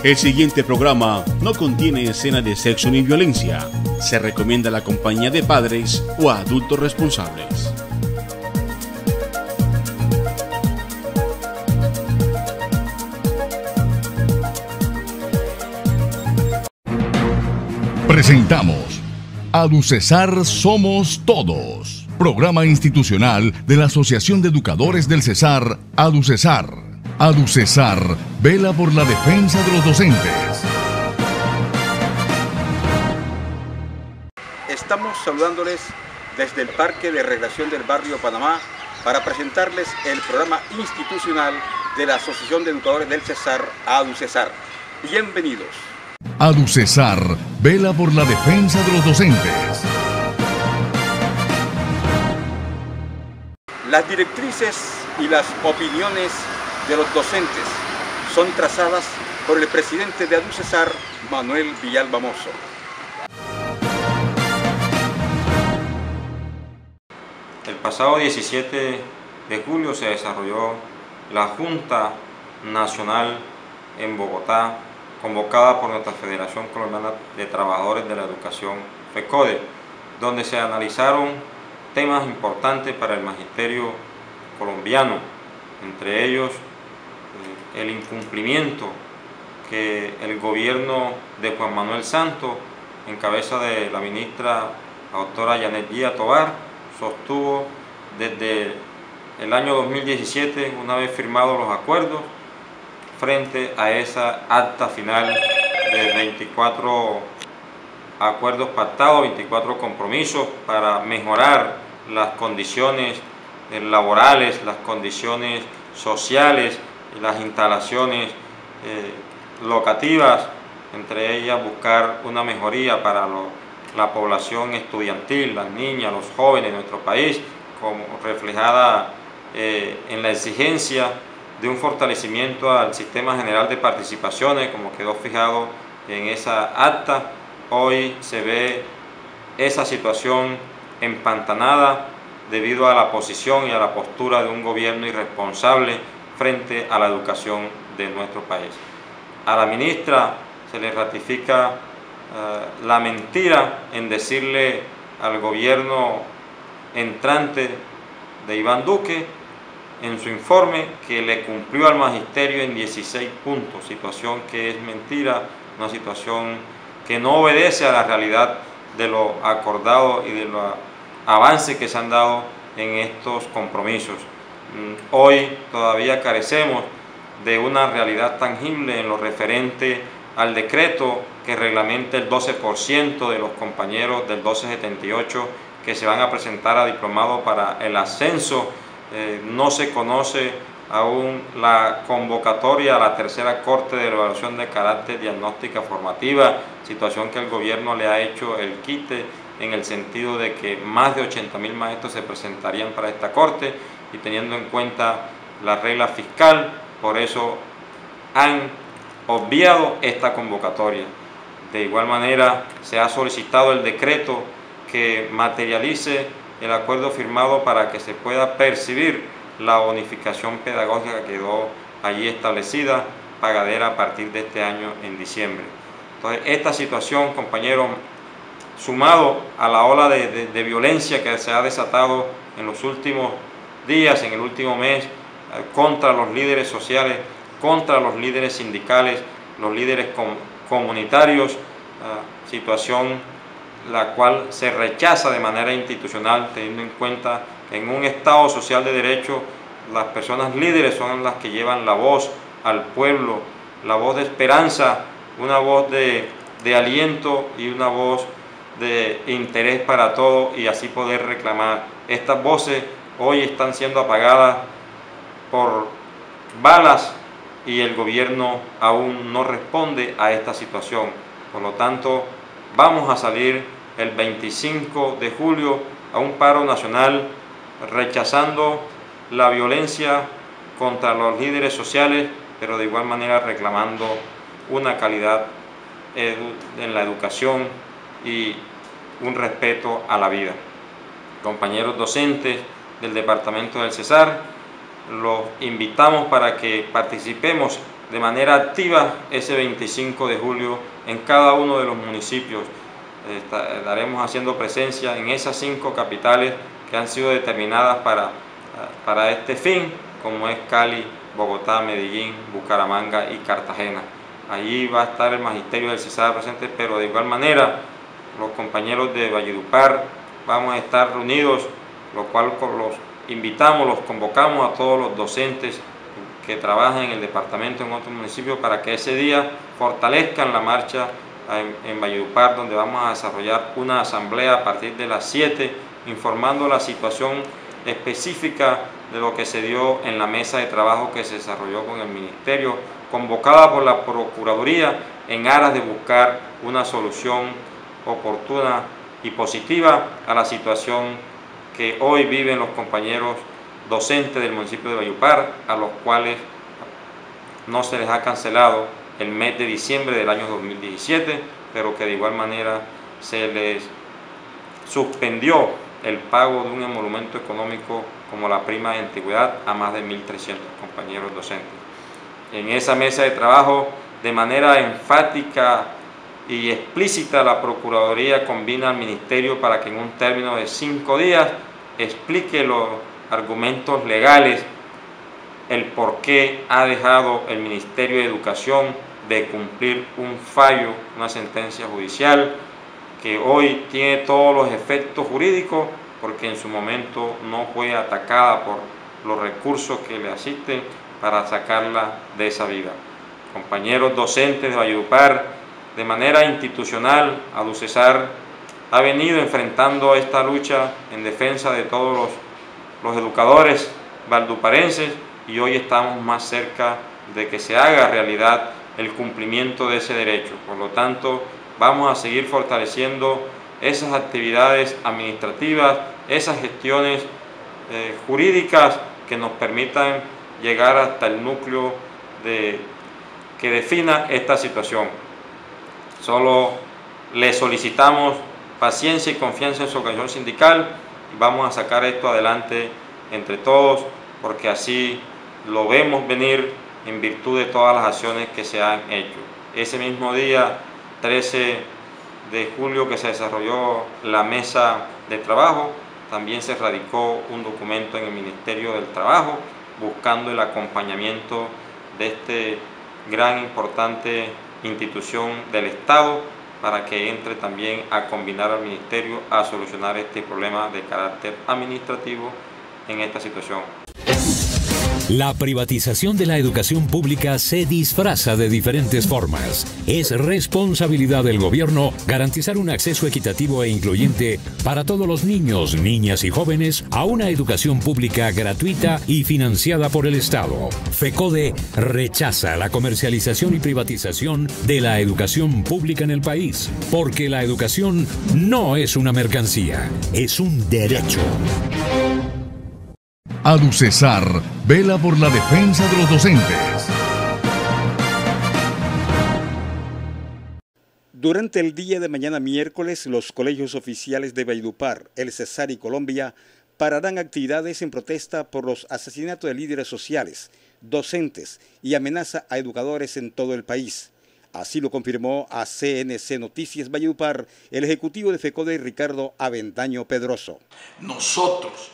El siguiente programa no contiene escena de sexo ni violencia. Se recomienda la compañía de padres o adultos responsables. Presentamos ADUCESAR Somos Todos, programa institucional de la Asociación de Educadores del Cesar, ADUCESAR. ADUCESAR vela por la defensa de los docentes. Estamos saludándoles desde el Parque de Recreación del Barrio Panamá para presentarles el programa institucional de la Asociación de Educadores del Cesar, ADUCESAR. Bienvenidos. ADUCESAR vela por la defensa de los docentes. Las directrices y las opiniones de los docentes son trazadas por el presidente de ADUCESAR, Manuel Villalba Mozo. El pasado 17 de julio se desarrolló la Junta Nacional en Bogotá, convocada por nuestra Federación Colombiana de Trabajadores de la Educación, FECODE, donde se analizaron temas importantes para el magisterio colombiano, entre ellos el incumplimiento que el gobierno de Juan Manuel Santos, en cabeza de la ministra la doctora Yanet Guía Tovar, sostuvo desde el año 2017, una vez firmados los acuerdos, frente a esa acta final de 24 acuerdos pactados, 24 compromisos para mejorar las condiciones laborales, las condiciones sociales, las instalaciones locativas, entre ellas buscar una mejoría para la población estudiantil, las niñas, los jóvenes de nuestro país, como reflejada en la exigencia de un fortalecimiento al sistema general de participaciones, como quedó fijado en esa acta. Hoy se ve esa situación empantanada debido a la posición y a la postura de un gobierno irresponsable frente a la educación de nuestro país. A la ministra se le ratifica la mentira en decirle al gobierno entrante de Iván Duque en su informe que le cumplió al magisterio en 16 puntos, situación que es mentira, una situación que no obedece a la realidad de lo acordado y de los avances que se han dado en estos compromisos. Hoy todavía carecemos de una realidad tangible en lo referente al decreto que reglamenta el 12% de los compañeros del 1278 que se van a presentar a diplomado para el ascenso. No se conoce aún la convocatoria a la tercera corte de evaluación de carácter diagnóstica formativa, situación que el gobierno le ha hecho el quite en el sentido de que más de 80.000 maestros se presentarían para esta corte, y teniendo en cuenta la regla fiscal, por eso han obviado esta convocatoria. De igual manera se ha solicitado el decreto que materialice el acuerdo firmado para que se pueda percibir la bonificación pedagógica que quedó allí establecida, pagadera a partir de este año en diciembre. Entonces, esta situación, compañeros, sumado a la ola de violencia que se ha desatado en los últimos días, en el último mes, contra los líderes sociales, contra los líderes sindicales, los líderes comunitarios, situación la cual se rechaza de manera institucional, teniendo en cuenta que en un Estado social de derecho las personas líderes son las que llevan la voz al pueblo, la voz de esperanza, una voz de aliento y una voz de interés para todos, y así poder reclamar. Estas voces hoy están siendo apagadas por balas y el gobierno aún no responde a esta situación. Por lo tanto, vamos a salir el 25 de julio a un paro nacional rechazando la violencia contra los líderes sociales, pero de igual manera reclamando una calidad en la educación y un respeto a la vida. Compañeros docentes del departamento del Cesar, los invitamos para que participemos de manera activa ese 25 de julio en cada uno de los municipios. Estaremos haciendo presencia en esas 5 capitales que han sido determinadas para este fin, como es Cali, Bogotá, Medellín, Bucaramanga y Cartagena. Allí va a estar el magisterio del Cesar presente, pero de igual manera los compañeros de Valledupar vamos a estar reunidos, lo cual los invitamos, los convocamos a todos los docentes que trabajan en el departamento en otros municipios para que ese día fortalezcan la marcha en Valledupar, donde vamos a desarrollar una asamblea a partir de las 7, informando la situación específica de lo que se dio en la mesa de trabajo que se desarrolló con el Ministerio, convocada por la Procuraduría en aras de buscar una solución oportuna y positiva a la situación que hoy viven los compañeros docentes del municipio de Valledupar, a los cuales no se les ha cancelado el mes de diciembre del año 2017, pero que de igual manera se les suspendió el pago de un emolumento económico como la prima de antigüedad a más de 1.300 compañeros docentes. En esa mesa de trabajo, de manera enfática y explícita, la Procuraduría convina al Ministerio para que en un término de 5 días explique los argumentos legales, el por qué ha dejado el Ministerio de Educación de cumplir un fallo, una sentencia judicial que hoy tiene todos los efectos jurídicos, porque en su momento no fue atacada por los recursos que le asisten para sacarla de esa vida. Compañeros docentes de Valledupar, de manera institucional, ADUCESAR ha venido enfrentando esta lucha en defensa de todos los educadores valduparenses, y hoy estamos más cerca de que se haga realidad el cumplimiento de ese derecho. Por lo tanto, vamos a seguir fortaleciendo esas actividades administrativas, esas gestiones jurídicas que nos permitan llegar hasta el núcleo que defina esta situación. Solo le solicitamos paciencia y confianza en su organización sindical y vamos a sacar esto adelante entre todos, porque así lo vemos venir en virtud de todas las acciones que se han hecho. Ese mismo día, 13 de julio, que se desarrolló la mesa de trabajo, también se radicó un documento en el Ministerio del Trabajo buscando el acompañamiento de este gran importante institución del Estado para que entre también a combinar al Ministerio a solucionar este problema de carácter administrativo en esta situación. La privatización de la educación pública se disfraza de diferentes formas. Es responsabilidad del gobierno garantizar un acceso equitativo e incluyente para todos los niños, niñas y jóvenes a una educación pública gratuita y financiada por el Estado. FECODE rechaza la comercialización y privatización de la educación pública en el país, porque la educación no es una mercancía, es un derecho. ADUCESAR vela por la defensa de los docentes. Durante el día de mañana miércoles, los colegios oficiales de Valledupar, el Cesar y Colombia pararán actividades en protesta por los asesinatos de líderes sociales, docentes y amenaza a educadores en todo el país. Así lo confirmó a CNC Noticias Valledupar el ejecutivo de FECODE, Ricardo Avendaño Pedroso. Nosotros,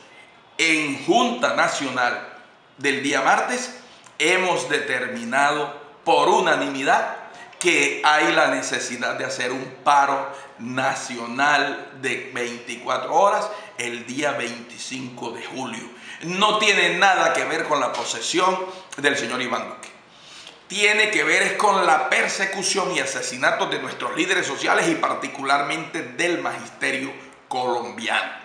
en Junta Nacional del día martes, hemos determinado por unanimidad que hay la necesidad de hacer un paro nacional de 24 horas el día 25 de julio. No tiene nada que ver con la posesión del señor Iván Duque. Tiene que ver es con la persecución y asesinatos de nuestros líderes sociales y particularmente del magisterio colombiano.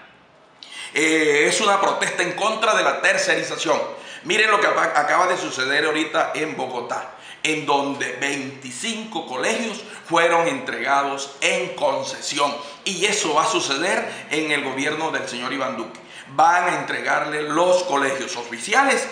Es una protesta en contra de la tercerización. Miren lo que acaba de suceder ahorita en Bogotá, en donde 25 colegios fueron entregados en concesión. Y eso va a suceder en el gobierno del señor Iván Duque. Van a entregarle los colegios oficiales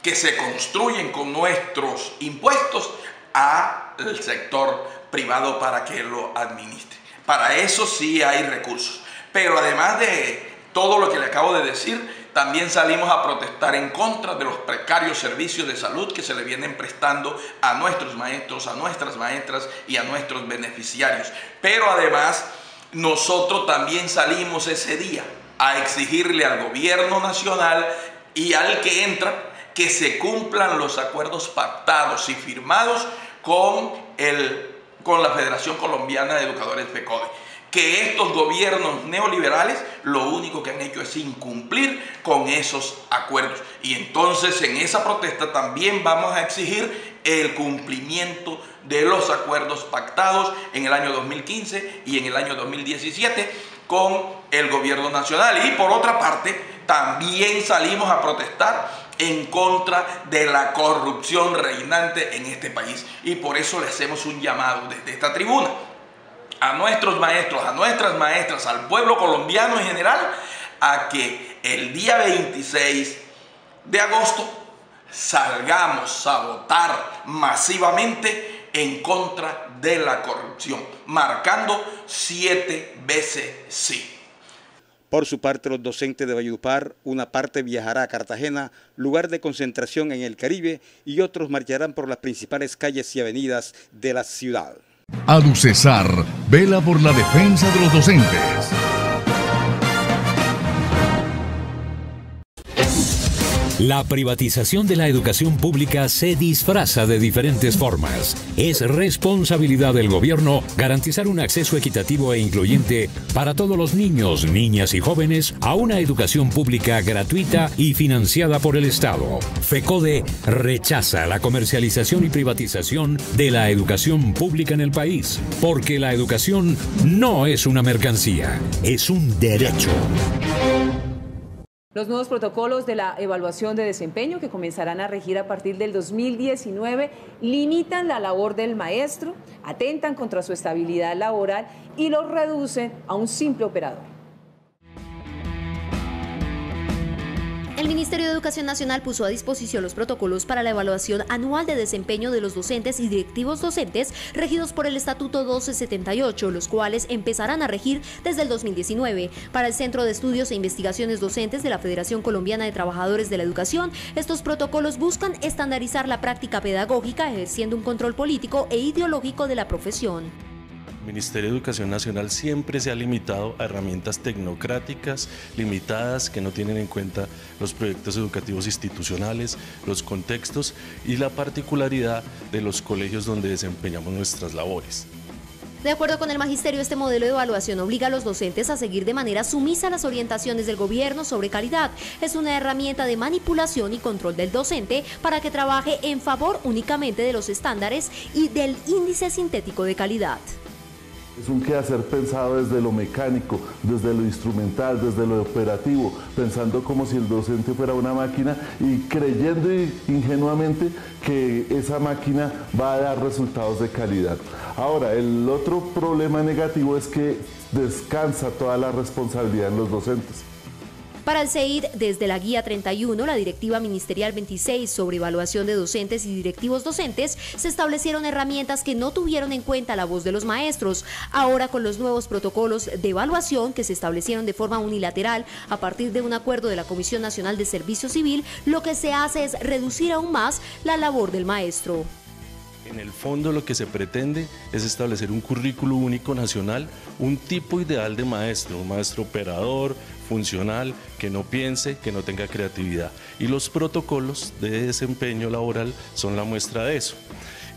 que se construyen con nuestros impuestos al sector privado para que lo administre. Para eso sí hay recursos. Pero además de todo lo que le acabo de decir, También salimos a protestar en contra de los precarios servicios de salud que se le vienen prestando a nuestros maestros, a nuestras maestras y a nuestros beneficiarios. Pero además, nosotros también salimos ese día a exigirle al gobierno nacional y al que entra que se cumplan los acuerdos pactados y firmados con la Federación Colombiana de Educadores FECODE. Que estos gobiernos neoliberales lo único que han hecho es incumplir con esos acuerdos. Y entonces en esa protesta también vamos a exigir el cumplimiento de los acuerdos pactados en el año 2015 y en el año 2017 con el gobierno nacional. Y por otra parte, también salimos a protestar en contra de la corrupción reinante en este país. Y por eso le hacemos un llamado desde esta tribuna a nuestros maestros, a nuestras maestras, al pueblo colombiano en general, a que el día 26 de agosto salgamos a votar masivamente en contra de la corrupción, marcando 7 veces sí. Por su parte, los docentes de Valledupar, una parte viajará a Cartagena, lugar de concentración en el Caribe, y otros marcharán por las principales calles y avenidas de la ciudad. ADUCESAR vela por la defensa de los docentes. La privatización de la educación pública se disfraza de diferentes formas. Es responsabilidad del gobierno garantizar un acceso equitativo e incluyente para todos los niños, niñas y jóvenes a una educación pública gratuita y financiada por el Estado. FECODE rechaza la comercialización y privatización de la educación pública en el país, porque la educación no es una mercancía, es un derecho. Los nuevos protocolos de la evaluación de desempeño que comenzarán a regir a partir del 2019 limitan la labor del maestro, atentan contra su estabilidad laboral y lo reducen a un simple operador. El Ministerio de Educación Nacional puso a disposición los protocolos para la evaluación anual de desempeño de los docentes y directivos docentes regidos por el Estatuto 1278, los cuales empezarán a regir desde el 2019. Para el Centro de Estudios e Investigaciones Docentes de la Federación Colombiana de Trabajadores de la Educación, estos protocolos buscan estandarizar la práctica pedagógica, ejerciendo un control político e ideológico de la profesión. El Ministerio de Educación Nacional siempre se ha limitado a herramientas tecnocráticas, limitadas, que no tienen en cuenta los proyectos educativos institucionales, los contextos y la particularidad de los colegios donde desempeñamos nuestras labores. De acuerdo con el magisterio, este modelo de evaluación obliga a los docentes a seguir de manera sumisa las orientaciones del gobierno sobre calidad. Es una herramienta de manipulación y control del docente para que trabaje en favor únicamente de los estándares y del índice sintético de calidad. Es un quehacer pensado desde lo mecánico, desde lo instrumental, desde lo operativo, pensando como si el docente fuera una máquina y creyendo ingenuamente que esa máquina va a dar resultados de calidad. Ahora, el otro problema negativo es que descansa toda la responsabilidad en los docentes. Para el CEID, desde la Guía 31, la Directiva Ministerial 26 sobre evaluación de docentes y directivos docentes, se establecieron herramientas que no tuvieron en cuenta la voz de los maestros. Ahora, con los nuevos protocolos de evaluación que se establecieron de forma unilateral a partir de un acuerdo de la Comisión Nacional de Servicio Civil, lo que se hace es reducir aún más la labor del maestro. En el fondo lo que se pretende es establecer un currículo único nacional, un tipo ideal de maestro, un maestro operador, funcional, que no piense, que no tenga creatividad. Y los protocolos de desempeño laboral son la muestra de eso.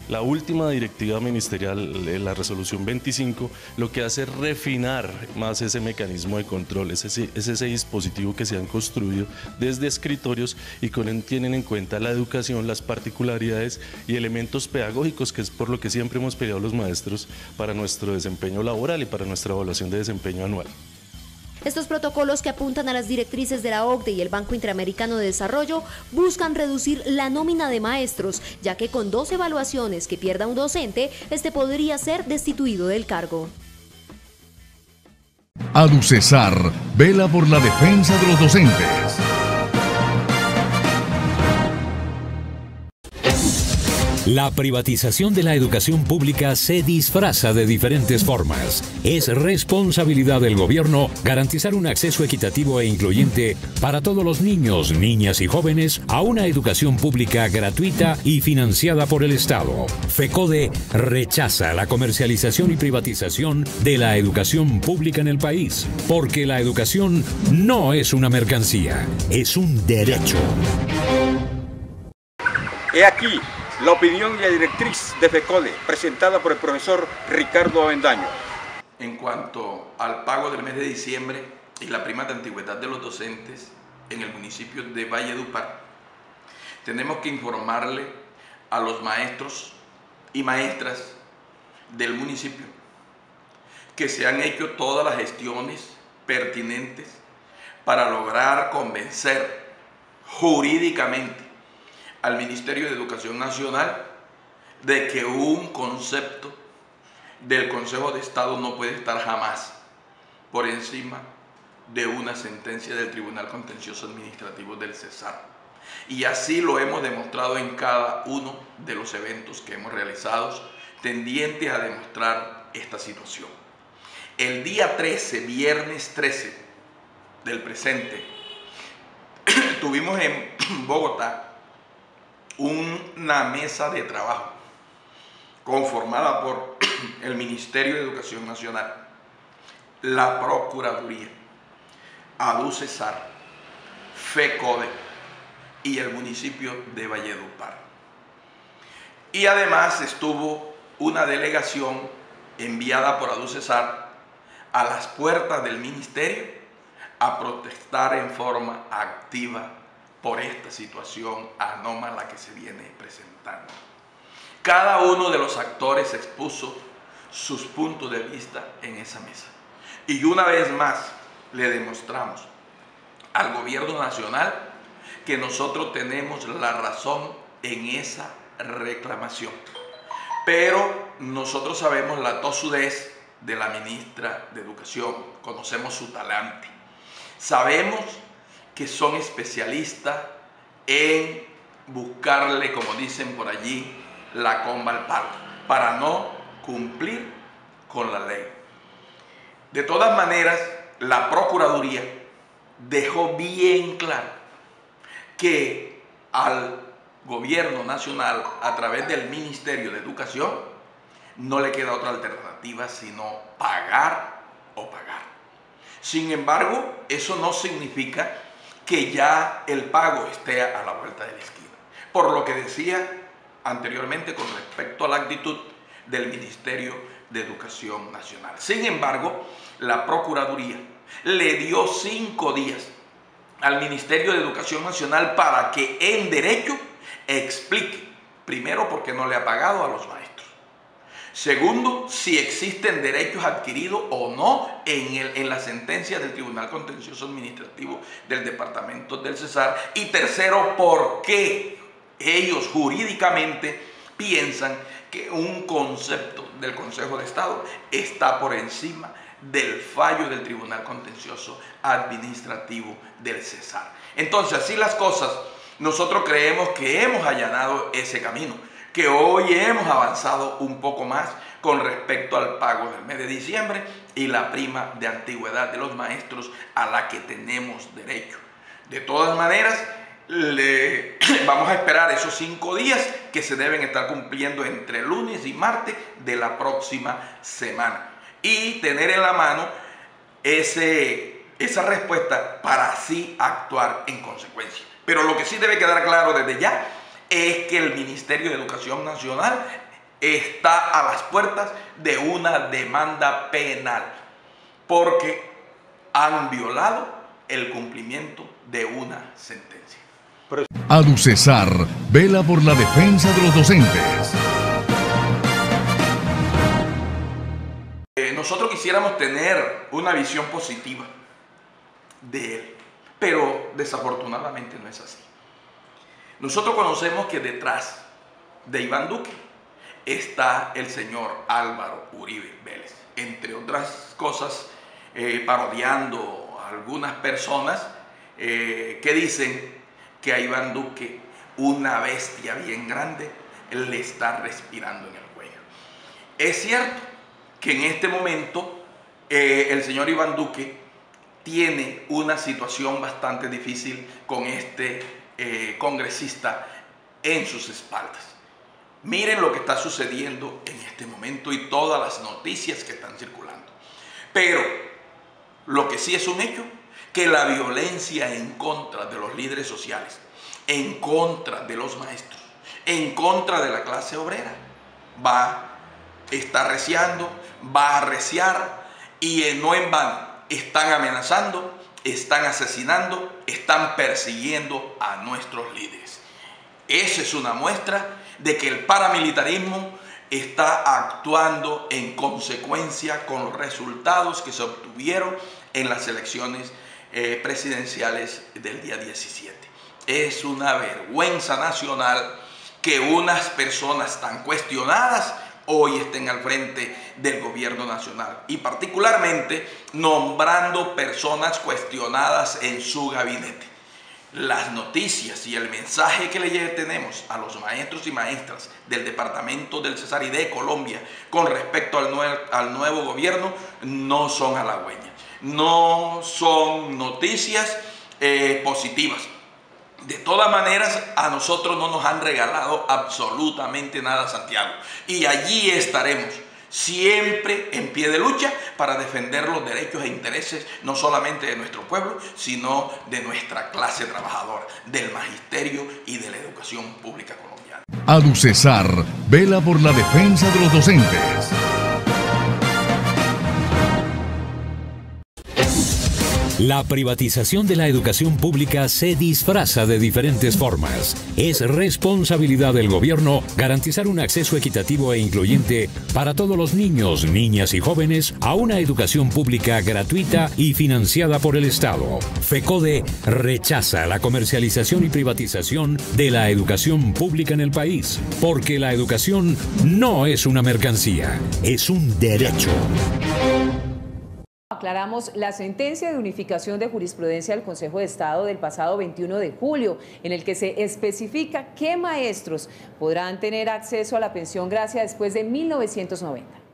La última directiva ministerial, la resolución 25, lo que hace es refinar más ese mecanismo de control, es ese dispositivo que se han construido desde escritorios y tienen en cuenta la educación, las particularidades y elementos pedagógicos, que es por lo que siempre hemos peleado los maestros para nuestro desempeño laboral y para nuestra evaluación de desempeño anual. Estos protocolos, que apuntan a las directrices de la OCDE y el Banco Interamericano de Desarrollo, buscan reducir la nómina de maestros, ya que con 2 evaluaciones que pierda un docente, este podría ser destituido del cargo. ADUCESAR vela por la defensa de los docentes. La privatización de la educación pública se disfraza de diferentes formas. Es responsabilidad del gobierno garantizar un acceso equitativo e incluyente para todos los niños, niñas y jóvenes a una educación pública gratuita y financiada por el Estado. FECODE rechaza la comercialización y privatización de la educación pública en el país, porque la educación no es una mercancía, es un derecho. He aquí la opinión y la directriz de FECODE, presentada por el profesor Ricardo Avendaño. En cuanto al pago del mes de diciembre y la prima de antigüedad de los docentes en el municipio de Valledupar, tenemos que informarle a los maestros y maestras del municipio que se han hecho todas las gestiones pertinentes para lograr convencer jurídicamente al Ministerio de Educación Nacional de que un concepto del Consejo de Estado no puede estar jamás por encima de una sentencia del Tribunal Contencioso Administrativo del Cesar. Y así lo hemos demostrado en cada uno de los eventos que hemos realizado, tendientes a demostrar esta situación. El día 13, viernes 13 del presente, tuvimos en Bogotá una mesa de trabajo conformada por el Ministerio de Educación Nacional, la Procuraduría, ADUCESAR, FECODE y el municipio de Valledupar. Y además estuvo una delegación enviada por ADUCESAR a las puertas del ministerio a protestar en forma activa por esta situación anómala que se viene presentando. Cada uno de los actores expuso sus puntos de vista en esa mesa. Y una vez más le demostramos al gobierno nacional que nosotros tenemos la razón en esa reclamación. Pero nosotros sabemos la tosudez de la ministra de Educación, conocemos su talante. Sabemos que son especialistas en buscarle, como dicen por allí, la comba al palo, para no cumplir con la ley. De todas maneras, la Procuraduría dejó bien claro que al gobierno nacional, a través del Ministerio de Educación, no le queda otra alternativa sino pagar o pagar. Sin embargo, eso no significa que ya el pago esté a la vuelta de la esquina. Por lo que decía anteriormente con respecto a la actitud del Ministerio de Educación Nacional. Sin embargo, la Procuraduría le dio 5 días al Ministerio de Educación Nacional para que en derecho explique, primero, por qué no le ha pagado a los maestros. Segundo, si existen derechos adquiridos o no en la sentencia del Tribunal Contencioso Administrativo del Departamento del Cesar. Y tercero, por qué ellos jurídicamente piensan que un concepto del Consejo de Estado está por encima del fallo del Tribunal Contencioso Administrativo del Cesar. Entonces, así las cosas, nosotros creemos que hemos allanado ese camino, que hoy hemos avanzado un poco más con respecto al pago del mes de diciembre y la prima de antigüedad de los maestros a la que tenemos derecho. De todas maneras, vamos a esperar esos 5 días que se deben estar cumpliendo entre lunes y martes de la próxima semana y tener en la mano esa respuesta para así actuar en consecuencia. Pero lo que sí debe quedar claro desde ya es que el Ministerio de Educación Nacional está a las puertas de una demanda penal porque han violado el cumplimiento de una sentencia. ADUCESAR vela por la defensa de los docentes. Nosotros quisiéramos tener una visión positiva de él, pero desafortunadamente no es así. Nosotros conocemos que detrás de Iván Duque está el señor Álvaro Uribe Vélez, entre otras cosas parodiando a algunas personas que dicen que a Iván Duque, una bestia bien grande, le está respirando en el cuello. Es cierto que en este momento el señor Iván Duque tiene una situación bastante difícil con este congresista en sus espaldas. Miren lo que está sucediendo en este momento y todas las noticias que están circulando. Pero lo que sí es un hecho, que la violencia en contra de los líderes sociales, en contra de los maestros, en contra de la clase obrera, está arreciando, va a arreciar, y no en vano están amenazando, están asesinando, están persiguiendo a nuestros líderes. Esa es una muestra de que el paramilitarismo está actuando en consecuencia con los resultados que se obtuvieron en las elecciones presidenciales del día 17. Es una vergüenza nacional que unas personas tan cuestionadas hoy estén al frente del gobierno nacional y particularmente nombrando personas cuestionadas en su gabinete. Las noticias y el mensaje que le tenemos a los maestros y maestras del departamento del Cesar y de Colombia con respecto al nuevo gobierno no son halagüeñas, no son noticias positivas. De todas maneras, a nosotros no nos han regalado absolutamente nada, Santiago, y allí estaremos siempre en pie de lucha para defender los derechos e intereses no solamente de nuestro pueblo, sino de nuestra clase trabajadora, del magisterio y de la educación pública colombiana. ADUCESAR vela por la defensa de los docentes. La privatización de la educación pública se disfraza de diferentes formas. Es responsabilidad del gobierno garantizar un acceso equitativo e incluyente para todos los niños, niñas y jóvenes a una educación pública gratuita y financiada por el Estado. FECODE rechaza la comercialización y privatización de la educación pública en el país, porque la educación no es una mercancía, es un derecho. Aclaramos la sentencia de unificación de jurisprudencia del Consejo de Estado del pasado 21 de julio, en el que se especifica qué maestros podrán tener acceso a la pensión gracia después de 1990.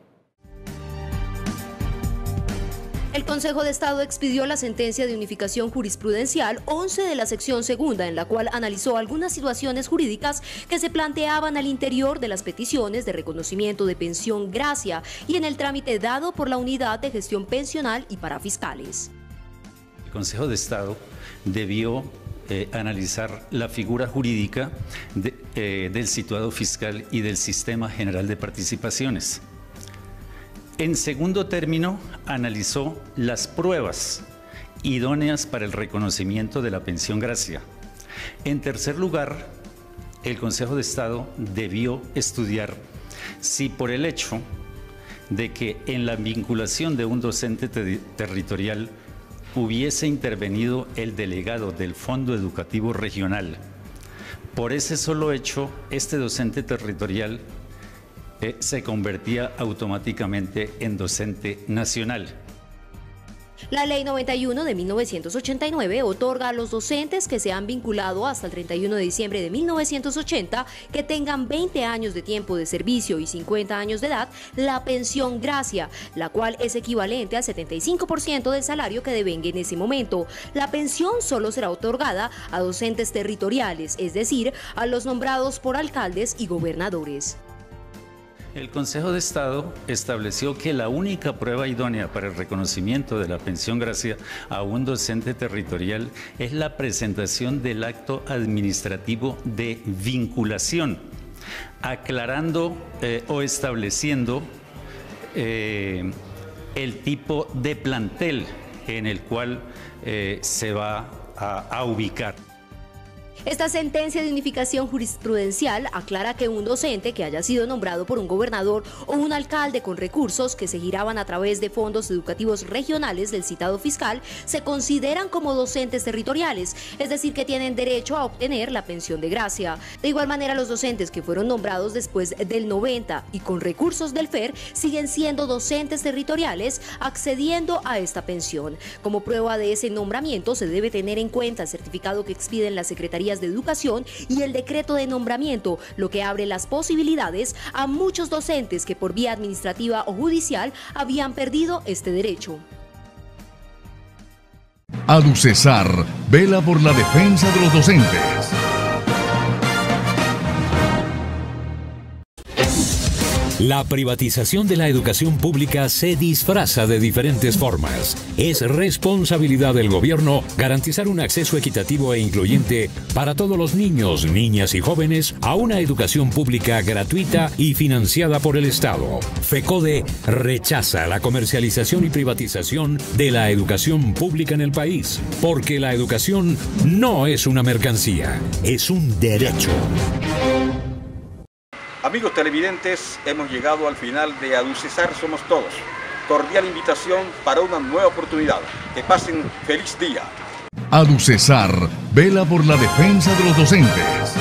El Consejo de Estado expidió la sentencia de unificación jurisprudencial 11 de la sección segunda, en la cual analizó algunas situaciones jurídicas que se planteaban al interior de las peticiones de reconocimiento de pensión gracia y en el trámite dado por la Unidad de Gestión Pensional y para fiscales. El Consejo de Estado debió analizar la figura jurídica del situado fiscal y del Sistema General de Participaciones. En segundo término, analizó las pruebas idóneas para el reconocimiento de la pensión gracia. En tercer lugar, el Consejo de Estado debió estudiar si por el hecho de que en la vinculación de un docente territorial hubiese intervenido el delegado del Fondo Educativo Regional, por ese solo hecho, este docente territorial se convertía automáticamente en docente nacional. La Ley 91 de 1989 otorga a los docentes que se han vinculado hasta el 31 de diciembre de 1980 que tengan 20 años de tiempo de servicio y 50 años de edad la pensión gracia, la cual es equivalente al 75% del salario que devenga en ese momento. La pensión solo será otorgada a docentes territoriales, es decir, a los nombrados por alcaldes y gobernadores. El Consejo de Estado estableció que la única prueba idónea para el reconocimiento de la pensión gracia a un docente territorial es la presentación del acto administrativo de vinculación, aclarando o estableciendo el tipo de plantel en el cual se va a ubicar. Esta sentencia de unificación jurisprudencial aclara que un docente que haya sido nombrado por un gobernador o un alcalde con recursos que se giraban a través de fondos educativos regionales del citado fiscal se consideran como docentes territoriales, es decir, que tienen derecho a obtener la pensión de gracia. De igual manera, los docentes que fueron nombrados después del 90 y con recursos del FER siguen siendo docentes territoriales accediendo a esta pensión. Como prueba de ese nombramiento se debe tener en cuenta el certificado que expiden la Secretaría secretarias de educación y el decreto de nombramiento, lo que abre las posibilidades a muchos docentes que por vía administrativa o judicial habían perdido este derecho. ADUCESAR vela por la defensa de los docentes. La privatización de la educación pública se disfraza de diferentes formas. Es responsabilidad del gobierno garantizar un acceso equitativo e incluyente para todos los niños, niñas y jóvenes a una educación pública gratuita y financiada por el Estado. FECODE rechaza la comercialización y privatización de la educación pública en el país, porque la educación no es una mercancía, es un derecho. Amigos televidentes, hemos llegado al final de ADUCESAR Somos Todos. Cordial invitación para una nueva oportunidad. Que pasen feliz día. ADUCESAR vela por la defensa de los docentes.